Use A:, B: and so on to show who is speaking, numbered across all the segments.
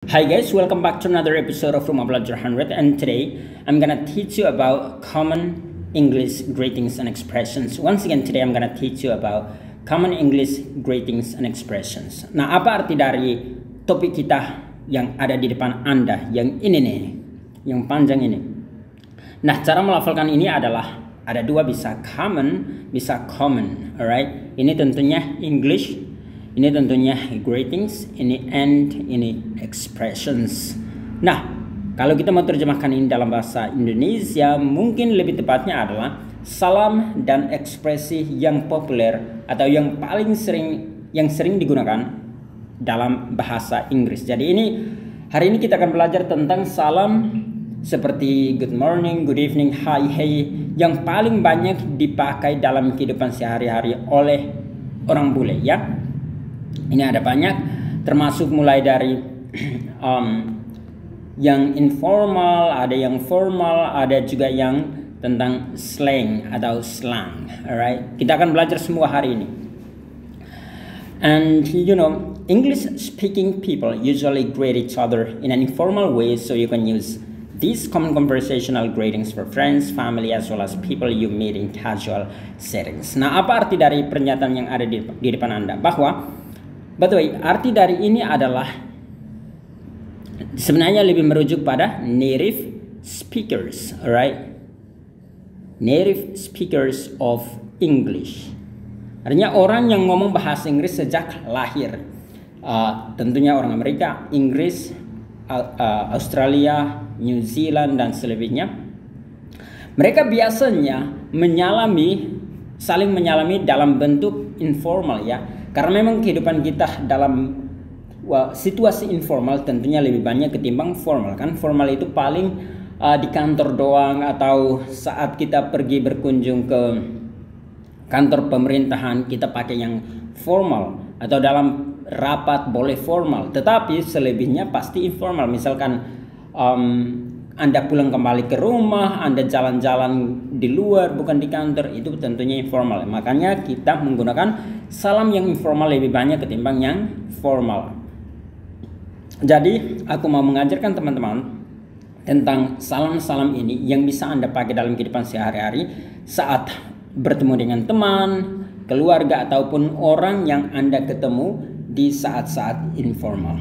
A: Hi guys, welcome back to another episode of Rumah Belajar 100, and today I'm gonna teach you about common English greetings and expressions. Once again, today I'm gonna teach you about common English greetings and expressions. Nah, apa arti dari topik kita yang ada di depan Anda, yang ini nih, yang panjang ini? Nah, cara melafalkan ini adalah ada dua, bisa common, bisa common, alright? Ini tentunya English, ini tentunya greetings, ini and, ini expressions. Nah, kalau kita mau terjemahkan ini dalam bahasa Indonesia, mungkin lebih tepatnya adalah salam dan ekspresi yang populer atau yang paling sering digunakan dalam bahasa Inggris. Jadi hari ini kita akan belajar tentang salam seperti good morning, good evening, hi, hey, yang paling banyak dipakai dalam kehidupan sehari-hari oleh orang bule, ya. Ini ada banyak, termasuk mulai dari yang informal, ada yang formal, ada juga yang tentang slang atau slang. Alright, kita akan belajar semua hari ini. And you know, English speaking people usually greet each other in an informal way, so you can use these common conversational greetings for friends, family, as well as people you meet in casual settings. Nah, apa arti dari pernyataan yang ada di depan Anda? Bahwa, by the way, arti dari ini adalah sebenarnya lebih merujuk pada native speakers, alright? Native speakers of English. Artinya orang yang ngomong bahasa Inggris sejak lahir. Tentunya orang Amerika, Inggris, Australia, New Zealand, dan selebihnya. Mereka biasanya saling menyalami dalam bentuk informal, ya. Karena memang kehidupan kita dalam situasi informal tentunya lebih banyak ketimbang formal, kan? Formal itu paling di kantor doang, atau saat kita pergi berkunjung ke kantor pemerintahan kita pakai yang formal, atau dalam rapat boleh formal, tetapi selebihnya pasti informal. Misalkan Anda pulang kembali ke rumah, Anda jalan-jalan di luar bukan di kantor, itu tentunya informal. Makanya kita menggunakan salam yang informal lebih banyak ketimbang yang formal. Jadi aku mau mengajarkan teman-teman tentang salam-salam ini yang bisa Anda pakai dalam kehidupan sehari-hari saat bertemu dengan teman, keluarga, ataupun orang yang Anda ketemu di saat-saat informal.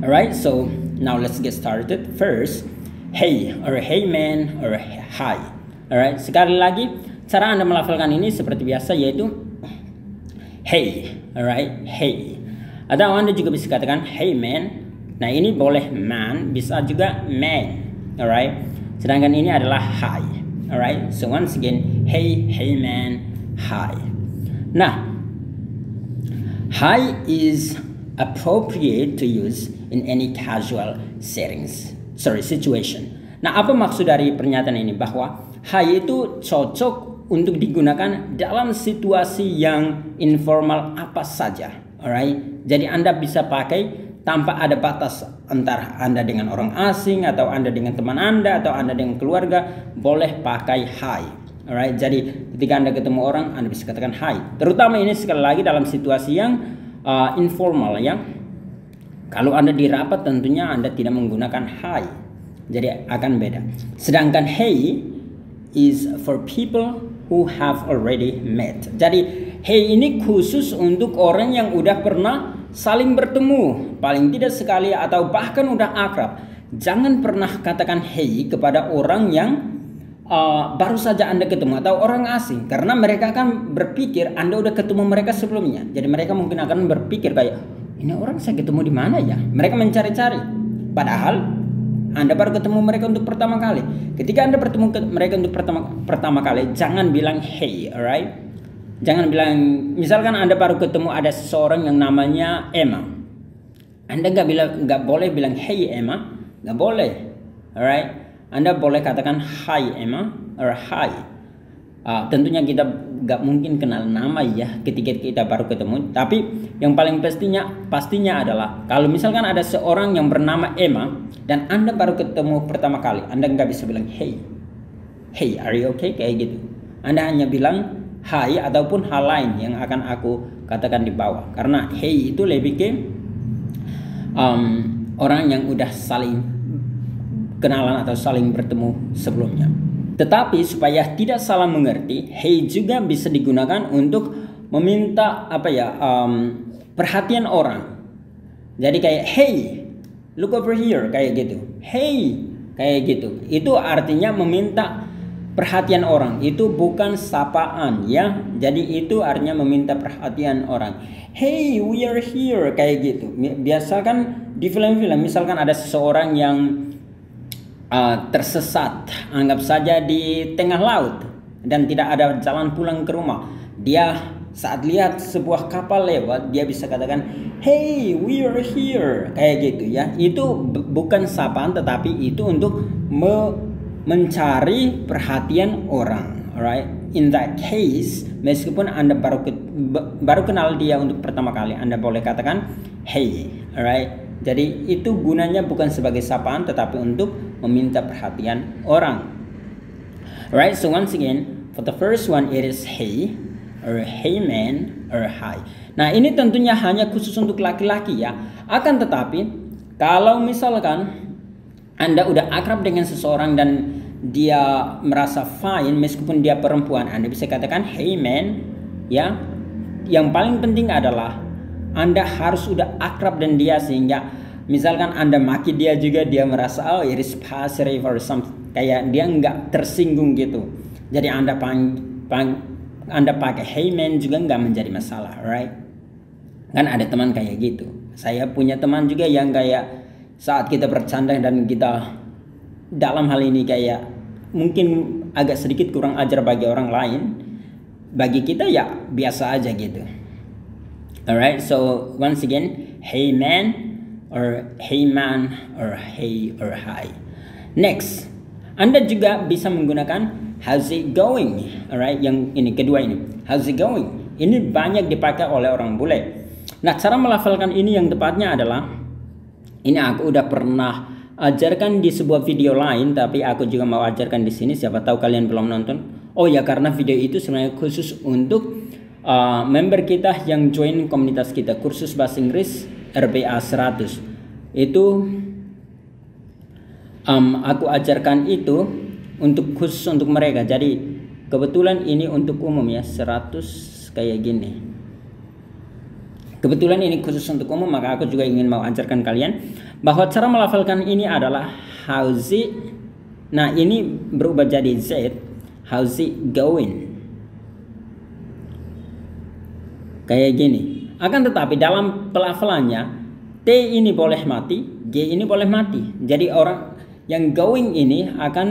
A: Alright, so now let's get started. First, hey or hey man or hi. Alright, sekali lagi cara Anda melafalkan ini seperti biasa, yaitu hey. Alright, hey. Atau Anda juga bisa katakan hey man. Nah, ini boleh man, bisa juga man. Alright, sedangkan ini adalah hi. Alright, so once again, hey, hey man, hi. Nah, hi is appropriate to use in any casual situation. Nah, apa maksud dari pernyataan ini? Bahwa hi itu cocok untuk digunakan dalam situasi yang informal apa saja. Alright, jadi Anda bisa pakai tanpa ada batas antara Anda dengan orang asing, atau Anda dengan teman Anda, atau Anda dengan keluarga, boleh pakai hi. Alright, jadi ketika Anda ketemu orang, Anda bisa katakan hi. Terutama ini sekali lagi dalam situasi yang informal, ya. Kalau Anda di rapat, tentunya Anda tidak menggunakan hi, jadi akan beda. Sedangkan hey is for people who have already met. Jadi hey ini khusus untuk orang yang udah pernah saling bertemu, paling tidak sekali, atau bahkan udah akrab. Jangan pernah katakan hey kepada orang yang baru saja Anda ketemu, atau orang asing, karena mereka akan berpikir Anda udah ketemu mereka sebelumnya. Jadi mereka mungkin akan berpikir kayak, ini orang saya ketemu di mana ya? Mereka mencari-cari. Padahal Anda baru ketemu mereka untuk pertama kali. Ketika Anda bertemu mereka untuk pertama kali, jangan bilang hey, alright? Jangan bilang, misalkan Anda baru ketemu ada seseorang yang namanya Emma. Anda nggak boleh bilang hey Emma, nggak boleh, alright? Anda boleh katakan hi Emma or hi. Tentunya kita nggak mungkin kenal nama, ya, ketika kita baru ketemu. Tapi yang paling pastinya adalah kalau misalkan ada seorang yang bernama Emma dan Anda baru ketemu pertama kali, Anda nggak bisa bilang hey, are you okay, kayak gitu. Anda hanya bilang hi ataupun hal lain yang akan aku katakan di bawah. Karena hey itu lebih ke orang yang udah saling kenalan atau saling bertemu sebelumnya. Tetapi supaya tidak salah mengerti, hey juga bisa digunakan untuk meminta perhatian orang. Jadi kayak hey, look over here, kayak gitu. Hey, kayak gitu. Itu artinya meminta perhatian orang. Itu bukan sapaan ya. Jadi itu artinya meminta perhatian orang. Hey, we are here, kayak gitu. Biasa kan di film-film misalkan ada seseorang yang tersesat, anggap saja di tengah laut dan tidak ada jalan pulang ke rumah. Dia saat lihat sebuah kapal lewat, dia bisa katakan, hey, we are here, kayak gitu ya. Itu bukan sapaan, tetapi itu untuk mencari perhatian orang. Alright, in that case, meskipun Anda baru kenal dia untuk pertama kali, Anda boleh katakan hey. Alright, jadi itu gunanya bukan sebagai sapaan, tetapi untuk meminta perhatian orang. Alright, so once again, for the first one it is hey, or hey man, or hi. Nah ini tentunya hanya khusus untuk laki-laki ya. Akan tetapi kalau misalkan Anda udah akrab dengan seseorang dan dia merasa fine meskipun dia perempuan, Anda bisa katakan hey man ya. Yang paling penting adalah Anda harus udah akrab dengan dia sehingga misalkan Anda maki dia juga dia merasa oh it is passive or something, kayak dia nggak tersinggung gitu. Jadi Anda pakai hey man juga nggak menjadi masalah, right? Kan ada teman kayak gitu. Saya punya teman juga yang kayak saat kita bercanda dan kita dalam hal ini kayak mungkin agak sedikit kurang ajar bagi orang lain, bagi kita ya biasa aja gitu. Alright, so once again, hey man, or hey man, or hey or hi. Next, Anda juga bisa menggunakan how's it going. Alright, yang ini kedua ini, how's it going. Ini banyak dipakai oleh orang bule. Nah, cara melafalkan ini yang tepatnya adalah, ini aku udah pernah ajarkan di sebuah video lain, tapi aku juga mau ajarkan di sini. Siapa tahu kalian belum nonton. Oh ya, karena video itu sebenarnya khusus untuk member kita yang join komunitas kita, kursus bahasa Inggris RBA 100. Itu aku ajarkan itu untuk khusus untuk mereka. Jadi kebetulan ini untuk umum ya, 100 kayak gini. Kebetulan ini khusus untuk umum, maka aku juga ingin mau ajarkan kalian bahwa cara melafalkan ini adalah how's it. Nah ini berubah jadi Z, how's it going, kayak gini. Akan tetapi dalam pelafalannya T ini boleh mati, G ini boleh mati. Jadi orang yang going ini akan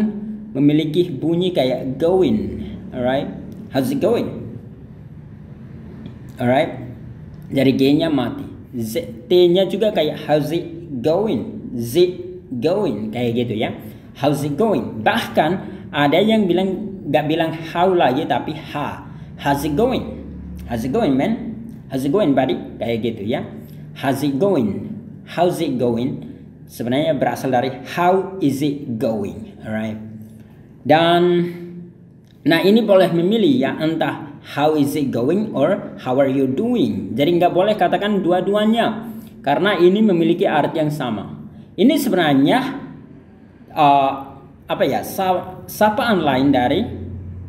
A: memiliki bunyi kayak going. Alright, how's it going? Alright, jadi G-nya mati. T-nya juga kayak how's it going, Z going, kayak gitu ya. How's it going? Bahkan ada yang nggak bilang how lagi tapi ha. How's it going? How's it going man? How's it going buddy? Kayak gitu ya. How's it going? How's it going? Sebenarnya berasal dari how is it going, alright. Dan nah ini boleh memilih ya, entah how is it going or how are you doing. Jadi nggak boleh katakan dua-duanya karena ini memiliki arti yang sama. Ini sebenarnya sapaan lain dari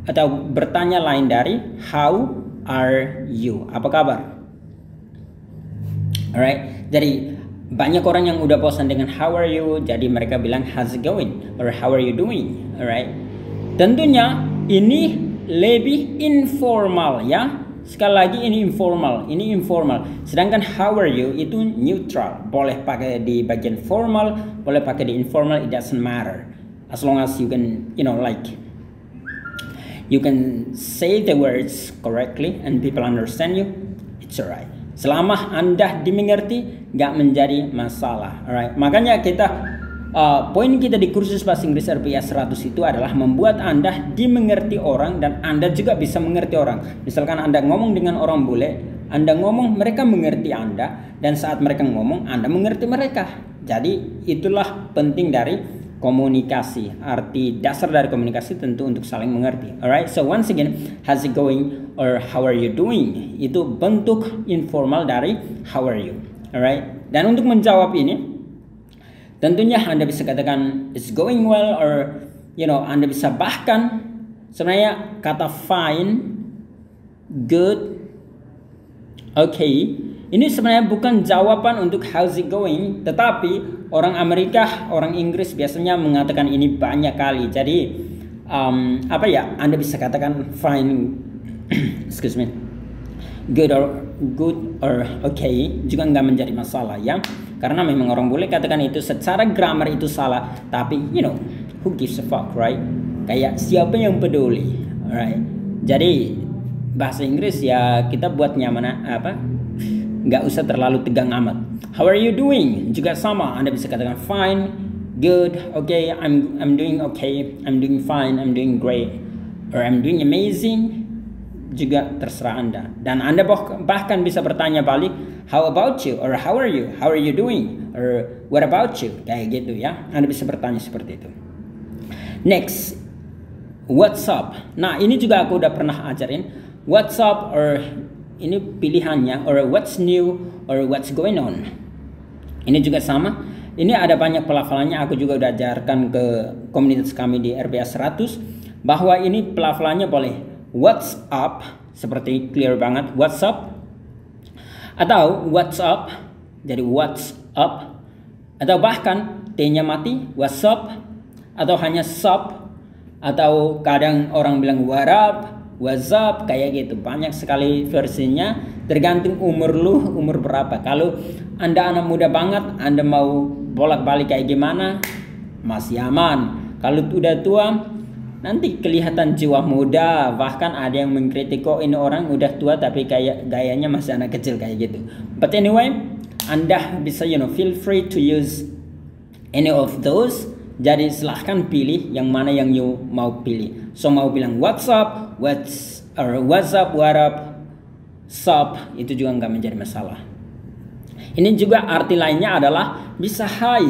A: atau bertanya lain dari how are you, apa kabar. Alright, jadi banyak orang yang udah bosan dengan how are you, jadi mereka bilang how's it going or how are you doing. Alright, tentunya ini lebih informal ya. Sekali lagi ini informal. Sedangkan how are you itu neutral. Boleh pakai di bagian formal, boleh pakai di informal, it doesn't matter. As long as you can, you can say the words correctly and people understand you, it's alright. Selama Anda dimengerti, nggak menjadi masalah. Alright. Makanya poin kita di kursus bahasa Inggris RPA 100 itu adalah membuat Anda dimengerti orang dan Anda juga bisa mengerti orang. Misalkan Anda ngomong dengan orang bule, Anda ngomong, mereka mengerti Anda, dan saat mereka ngomong, Anda mengerti mereka. Jadi itulah penting dari komunikasi. Arti dasar dari komunikasi tentu untuk saling mengerti. Alright, so once again, how's it going or how are you doing? Itu bentuk informal dari how are you. Alright, Dan untuk menjawab ini, tentunya Anda bisa katakan it's going well, or Anda bisa bahkan sebenarnya kata fine, good, okay, ini sebenarnya bukan jawaban untuk how's it going, tetapi orang Amerika, orang Inggris biasanya mengatakan ini banyak kali. Jadi Anda bisa katakan fine, excuse me, good or okay juga nggak menjadi masalah ya, karena memang orang boleh katakan itu secara grammar itu salah, tapi who gives a fuck, right? Kayak siapa yang peduli, alright? Jadi bahasa Inggris ya kita buat nyaman nggak usah terlalu tegang amat. How are you doing? Juga sama, Anda bisa katakan fine, good, okay, I'm doing okay, I'm doing fine, I'm doing great, or I'm doing amazing. Juga terserah Anda. Dan Anda bahkan bisa bertanya balik, how about you, or how are you doing, or what about you, kayak gitu ya. Anda bisa bertanya seperti itu. Next, what's up. Nah ini juga aku udah pernah ajarin. What's up, or ini pilihannya, or what's new, or what's going on. Ini juga sama. Ini ada banyak pelafalannya, aku juga udah ajarkan ke komunitas kami di RBA 100 bahwa ini pelafalannya boleh what's up, seperti clear banget what's up, atau what's up jadi what's up, atau bahkan T-nya mati what's up, atau hanya sup, atau kadang orang bilang what up, what's up, kayak gitu. Banyak sekali versinya, tergantung umur berapa. Kalau Anda anak muda banget, Anda mau bolak-balik kayak gimana, masih aman. Kalau udah tua, nanti kelihatan jiwa muda. Bahkan ada yang mengkritik, kok ini orang udah tua tapi kayak gayanya masih anak kecil kayak gitu. But anyway, Anda bisa feel free to use any of those. Jadi silahkan pilih yang mana yang you mau pilih. So mau bilang what's up, what's up, what up, sup, itu juga nggak menjadi masalah. Ini juga arti lainnya adalah bisa hi.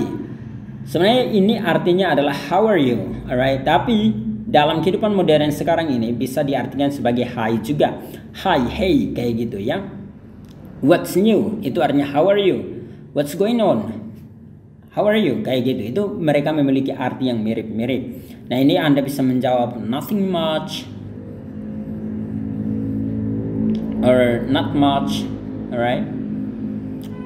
A: Sebenarnya ini artinya adalah how are you, alright? Tapi dalam kehidupan modern sekarang ini bisa diartikan sebagai hi juga. Hi, hey, kayak gitu ya. What's new, itu artinya how are you. What's going on, how are you, kayak gitu. Itu mereka memiliki arti yang mirip-mirip. Nah ini Anda bisa menjawab nothing much, or not much, alright,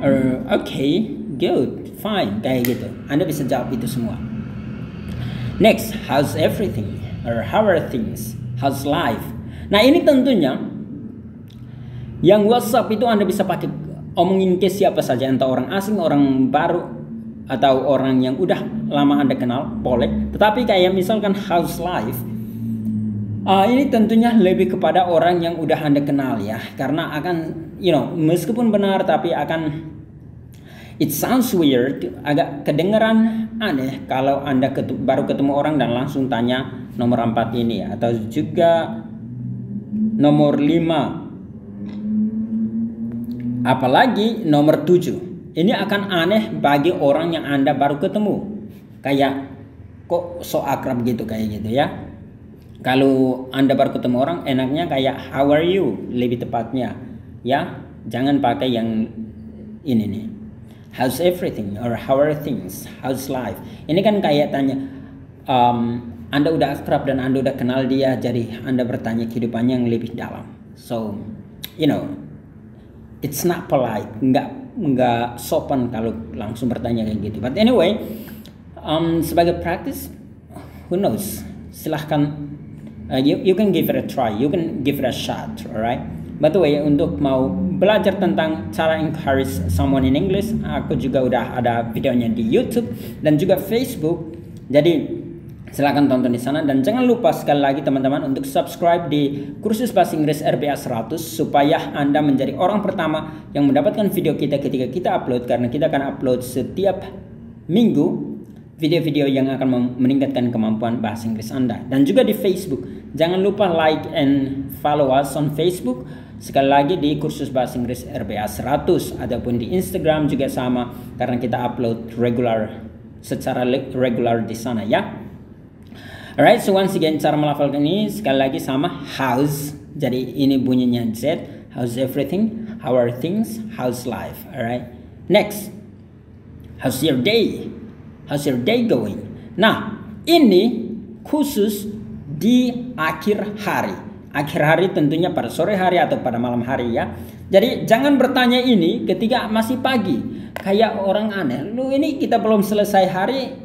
A: or okay, good, fine, kayak gitu. Anda bisa jawab itu semua. Next, how's everything, or how are things, how's life. Nah ini tentunya yang WhatsApp itu Anda bisa pakai omongin ke siapa saja, entah orang asing, orang baru, atau orang yang udah lama Anda kenal, boleh. Tetapi kayak misalkan how's life, ini tentunya lebih kepada orang yang udah Anda kenal ya, karena akan meskipun benar tapi akan it sounds weird, agak kedengeran aneh kalau Anda baru ketemu orang dan langsung tanya nomor 4 ini, atau juga nomor 5, apalagi nomor 7. Ini akan aneh bagi orang yang Anda baru ketemu. Kayak kok so akrab gitu, kayak gitu ya. Kalau Anda baru ketemu orang, enaknya kayak how are you lebih tepatnya ya. Jangan pakai yang ini nih, how's everything, or how are things, how's life. Ini kan kayak tanya Anda udah akrab dan Anda udah kenal dia, jadi Anda bertanya kehidupannya yang lebih dalam. So it's not polite, nggak sopan kalau langsung bertanya kayak gitu. But anyway, sebagai practice, who knows, silahkan you can give it a try, you can give it a shot, alright. By the way, untuk mau belajar tentang cara encourage someone in English, aku juga udah ada videonya di YouTube dan juga Facebook. Jadi silahkan tonton di sana, dan jangan lupa sekali lagi teman-teman untuk subscribe di kursus bahasa Inggris RBA 100 supaya Anda menjadi orang pertama yang mendapatkan video kita ketika kita upload, karena kita akan upload setiap minggu video-video yang akan meningkatkan kemampuan bahasa Inggris Anda. Dan juga di Facebook, jangan lupa like and follow us on Facebook, sekali lagi di kursus bahasa Inggris RBA 100, ataupun di Instagram juga sama, karena kita upload secara regular di sana ya. Alright, so once again cara melafalkan ini sekali lagi sama how's. Jadi ini bunyinya Z. How's everything? How are things? How's life? Alright. Next, How's your day? How's your day going? Nah, ini khusus di akhir hari. Akhir hari tentunya pada sore hari atau pada malam hari ya. Jadi jangan bertanya ini ketika masih pagi. Kayak orang aneh. Lu ini kita belum selesai hari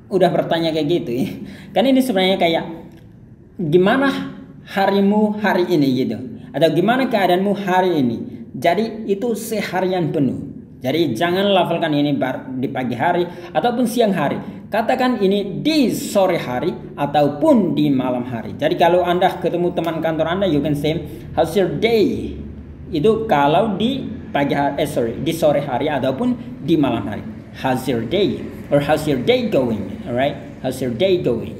A: udah bertanya kayak gitu ya. Kan ini sebenarnya kayak gimana harimu hari ini gitu. Atau gimana keadaanmu hari ini. Jadi itu seharian penuh. Jadi jangan lafalkan ini di pagi hari ataupun siang hari. Katakan ini di sore hari ataupun di malam hari. Jadi kalau Anda ketemu teman kantor Anda, you can say, how's your day? Itu kalau di pagi hari, di sore hari ataupun di malam hari. How's your day? Or how's your day going? Alright? How's your day going?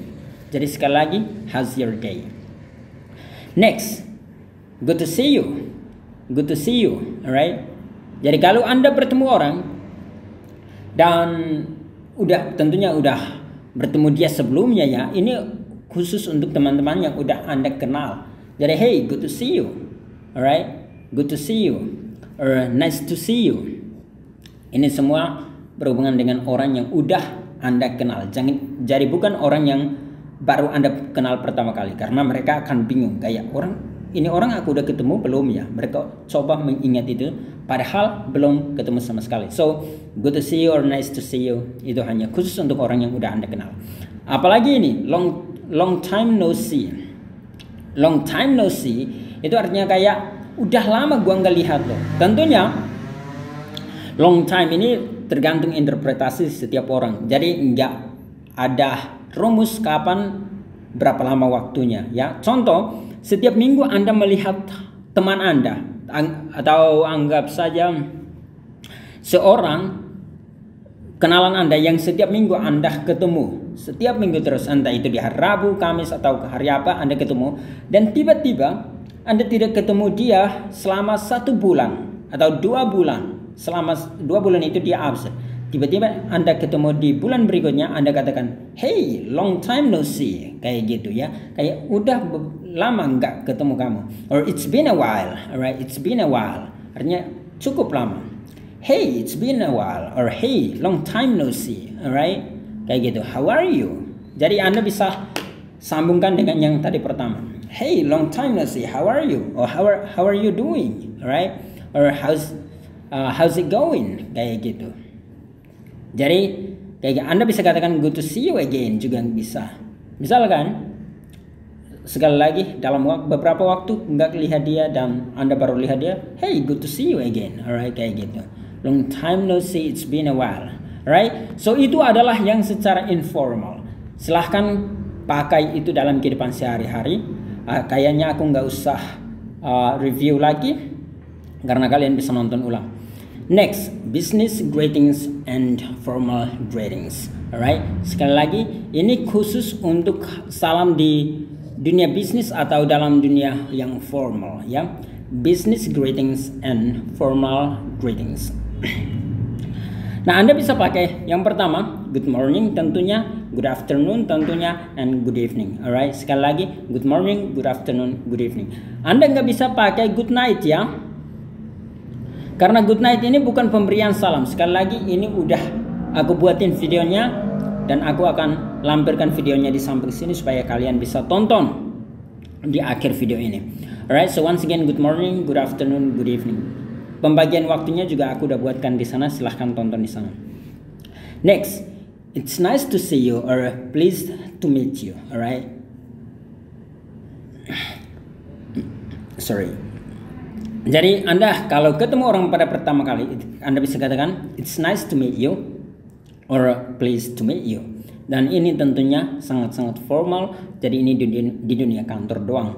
A: Jadi sekali lagi, how's your day? Next, good to see you. Good to see you. Alright? Jadi kalau Anda bertemu orang dan tentunya udah bertemu dia sebelumnya ya, ini khusus untuk teman-teman yang udah Anda kenal. Jadi hey, good to see you. Alright? Good to see you. Or nice to see you. Ini semua berhubungan dengan orang yang udah Anda kenal. Jadi bukan orang yang baru Anda kenal pertama kali, karena mereka akan bingung kayak ini orang aku udah ketemu belum ya? Mereka coba mengingat itu padahal belum ketemu sama sekali. So, good to see you or nice to see you itu hanya khusus untuk orang yang udah Anda kenal. Apalagi ini long time no see. Long time no see itu artinya kayak udah lama gua nggak lihat loh. Tentunya long time ini tergantung interpretasi setiap orang. Jadi nggak ada rumus kapan berapa lama waktunya ya. Contoh, setiap minggu Anda melihat teman Anda atau anggap saja seorang kenalan Anda yang setiap minggu Anda ketemu, setiap minggu terus, entah itu di hari Rabu, Kamis atau hari apa Anda ketemu, dan tiba-tiba Anda tidak ketemu dia selama 1 bulan atau 2 bulan. Selama 2 bulan itu dia absen. Tiba-tiba Anda ketemu di bulan berikutnya, Anda katakan, hey, long time no see. Kayak gitu ya. Kayak udah lama nggak ketemu kamu. Or it's been a while. Alright, it's been a while. Artinya cukup lama. Hey, it's been a while. Or hey, long time no see. Alright, kayak gitu. How are you? Jadi Anda bisa sambungkan dengan yang tadi pertama. Hey, long time no see. How are you? Or how are you doing? Alright, or how's it going? Kayak gitu. Jadi kayak Anda bisa katakan good to see you again juga bisa. Misalkan sekali lagi dalam beberapa waktu nggak lihat dia dan Anda baru lihat dia, hey, good to see you again. Alright, kayak gitu. Long time no see, it's been a while. Alright, so itu adalah yang secara informal. Silahkan pakai itu dalam kehidupan sehari-hari. Kayaknya aku nggak usah review lagi karena kalian bisa nonton ulang. Next, business greetings and formal greetings. Alright, sekali lagi ini khusus untuk salam di dunia bisnis atau dalam dunia yang formal ya. Business greetings and formal greetings. Nah, Anda bisa pakai yang pertama good morning tentunya, good afternoon tentunya, and good evening. Alright, sekali lagi good morning, good afternoon, good evening. Anda nggak bisa pakai good night ya. Karena good night ini bukan pemberian salam. Sekali lagi ini udah aku buatin videonya dan aku akan lampirkan videonya di samping sini supaya kalian bisa tonton di akhir video ini. Alright, so once again good morning, good afternoon, good evening. Pembagian waktunya juga aku udah buatkan di sana, silahkan tonton di sana. Next, it's nice to see you or pleased to meet you. Alright. Sorry. Jadi Anda kalau ketemu orang pada pertama kali, Anda bisa katakan it's nice to meet you or pleased to meet you. Dan ini tentunya sangat-sangat formal, jadi ini di dunia kantor doang.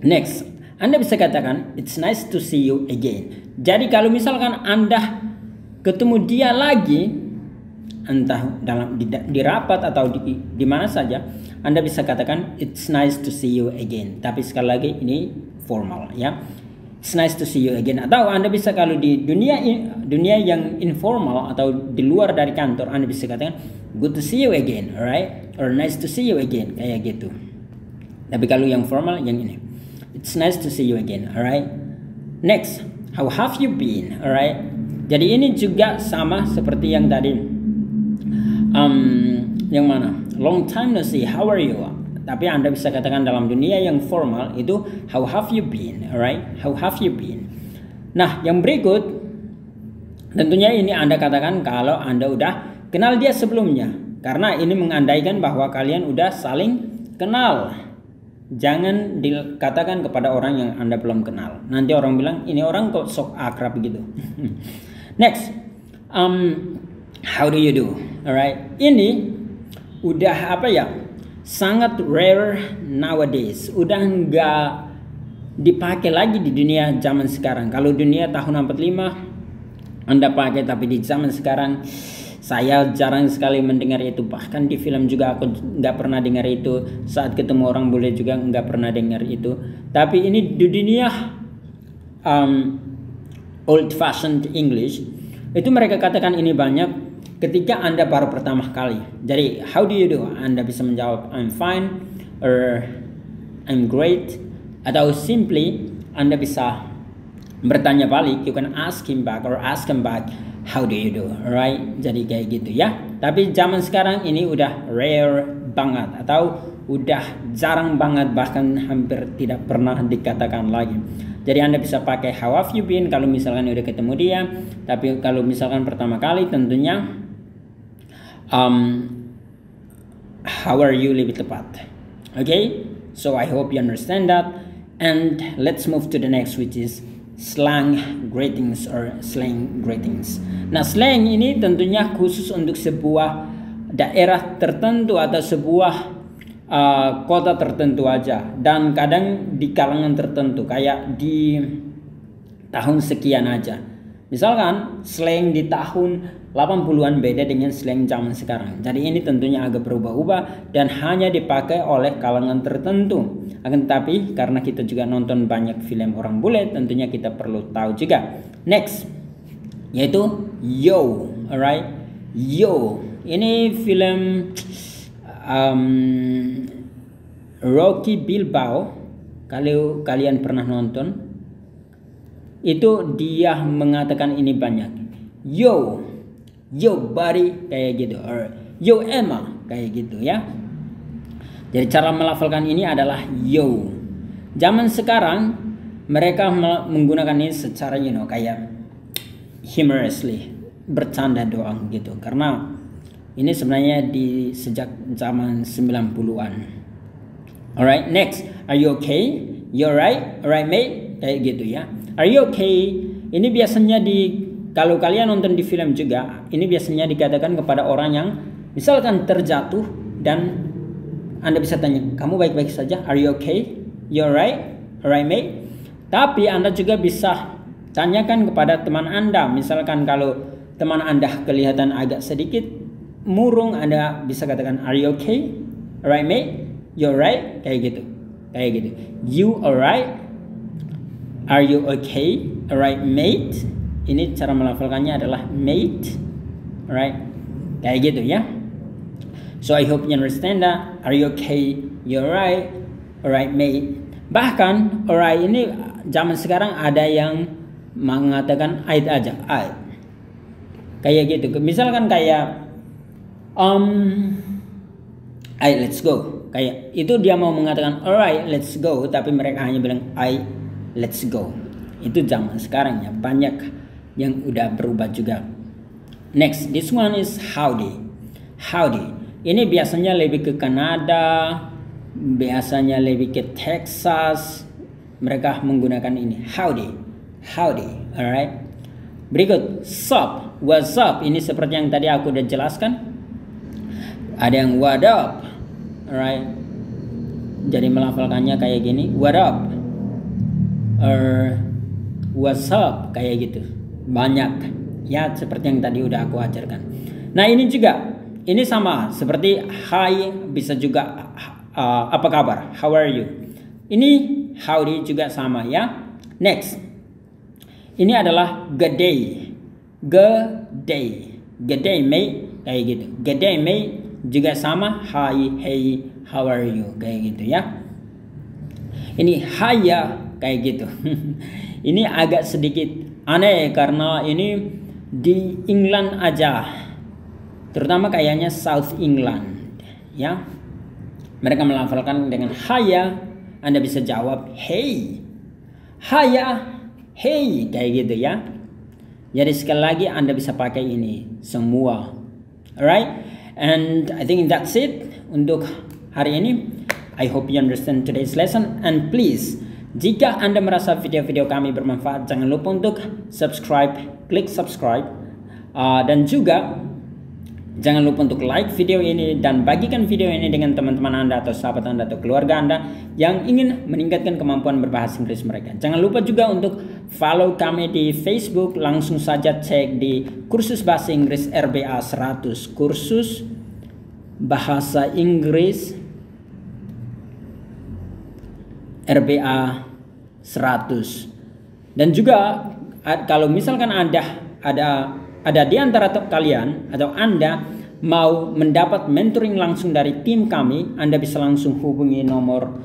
A: Next, Anda bisa katakan it's nice to see you again. Jadi kalau misalkan Anda ketemu dia lagi, entah di rapat atau di mana saja, Anda bisa katakan it's nice to see you again. Tapi sekali lagi ini formal ya. It's nice to see you again. Atau Anda bisa kalau di dunia yang informal atau di luar dari kantor, Anda bisa katakan good to see you again, alright? Or nice to see you again, kayak gitu. Tapi kalau yang formal yang ini, it's nice to see you again, alright? Next, how have you been, alright? Jadi ini juga sama seperti yang tadi. Yang mana? Long time no see, how are you? Tapi Anda bisa katakan dalam dunia yang formal itu how have you been, alright? How have you been? Nah, yang berikut tentunya ini Anda katakan kalau Anda udah kenal dia sebelumnya, karena ini mengandaikan bahwa kalian udah saling kenal. Jangan dikatakan kepada orang yang Anda belum kenal. Nanti orang bilang ini orang kok sok akrab gitu. Next, how do you do? Alright, ini udah apa ya? Sangat rare nowadays. Udah nggak dipakai lagi di dunia zaman sekarang. Kalau dunia tahun 45 Anda pakai, tapi di zaman sekarang saya jarang sekali mendengar itu. Bahkan di film juga aku nggak pernah dengar itu. Saat ketemu orang bule juga nggak pernah dengar itu. Tapi ini di dunia old fashioned English itu mereka katakan ini banyak ketika Anda baru pertama kali. Jadi how do you do? Anda bisa menjawab I'm fine or I'm great, atau simply Anda bisa bertanya balik, you can ask him back or ask him back how do you do, alright? Jadi kayak gitu ya. Tapi zaman sekarang ini udah rare banget atau udah jarang banget, bahkan hampir tidak pernah dikatakan lagi. Jadi Anda bisa pakai how have you been kalau misalkan udah ketemu dia. Tapi kalau misalkan pertama kali tentunya how are you lebih tepat. Okay, so I hope you understand that, and let's move to the next, which is slang greetings or slang greetings. Nah, slang ini tentunya khusus untuk sebuah daerah tertentu atau sebuah kota tertentu aja, dan kadang di kalangan tertentu kayak di tahun sekian aja. Misalkan slang di tahun 80-an beda dengan slang zaman sekarang. Jadi ini tentunya agak berubah-ubah dan hanya dipakai oleh kalangan tertentu. Akan tetapi karena kita juga nonton banyak film orang bule, tentunya kita perlu tahu juga. Next, yaitu yo, alright? Yo, ini film Rocky Balboa. Kalau kalian pernah nonton, itu dia mengatakan ini banyak. Yo buddy, kayak gitu, or yo Emma, kayak gitu ya. Jadi cara melafalkan ini adalah yo. Zaman sekarang mereka menggunakan ini secara kayak humorously, bercanda doang gitu, karena ini sebenarnya di sejak zaman 90-an. Alright, next, are you okay? You alright? Alright mate? Kayak gitu ya. Are you okay? Ini biasanya kalau kalian nonton di film juga, ini biasanya dikatakan kepada orang yang misalkan terjatuh dan Anda bisa tanya, kamu baik-baik saja? Are you okay? You alright? Alright mate? Tapi Anda juga bisa tanyakan kepada teman Anda. Misalkan kalau teman Anda kelihatan agak sedikit murung, Anda bisa katakan, are you okay? Alright mate? You alright? Kayak gitu. Kayak gitu. You alright? Are you okay? Alright mate? Ini cara melafalkannya adalah mate. Alright? Kayak gitu ya. So I hope you understand that. Are you okay? You alright? Alright mate? Bahkan alright ini zaman sekarang ada yang mengatakan ait aja, ait. Kayak gitu. Misalkan kayak alright let's go. Kayak itu dia mau mengatakan alright let's go, tapi mereka hanya bilang alright let's go. Itu zaman sekarang ya, banyak yang udah berubah juga. Next, this one is howdy. Howdy. Ini biasanya lebih ke Kanada, biasanya lebih ke Texas. Mereka menggunakan ini howdy. Howdy, alright. Berikut sup, what's up. Ini seperti yang tadi aku udah jelaskan. Ada yang what up, alright. Jadi melafalkannya kayak gini, what up, or what's up, kayak gitu. Banyak ya, seperti yang tadi udah aku ajarkan. Nah ini juga, ini sama seperti hi, bisa juga apa kabar, how are you. Ini howdy juga sama ya. Next, ini adalah good day. Good day, good day mate, kayak gitu. Good day mate juga sama, hi, hey, how are you, kayak gitu ya. Ini hiya, kayak gitu. Ini agak sedikit aneh karena ini di England aja, terutama kayaknya South England ya, mereka melafalkan dengan haya. Anda bisa jawab hey, haya, hey, kayak gitu ya. Jadi sekali lagi Anda bisa pakai ini semua. Alright, and I think that's it untuk hari ini. I hope you understand today's lesson, and please, jika Anda merasa video-video kami bermanfaat, jangan lupa untuk klik subscribe, dan juga jangan lupa untuk like video ini dan bagikan video ini dengan teman-teman Anda atau sahabat Anda atau keluarga Anda yang ingin meningkatkan kemampuan berbahasa Inggris mereka. Jangan lupa juga untuk follow kami di Facebook. Langsung saja cek di kursus bahasa Inggris RBA 100, kursus bahasa Inggris RBA 100. Dan juga kalau misalkan ada di antara kalian atau Anda mau mendapat mentoring langsung dari tim kami, Anda bisa langsung hubungi nomor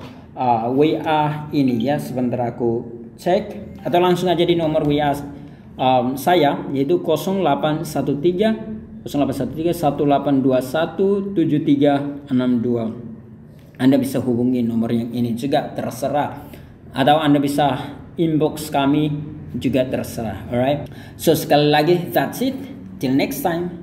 A: WA ini ya. Sebentar aku cek, atau langsung aja di nomor WA saya, yaitu 0813 1821 7362. Anda bisa hubungi nomor yang ini juga, terserah, atau Anda bisa inbox kami juga terserah. Alright, so sekali lagi, that's it, till next time.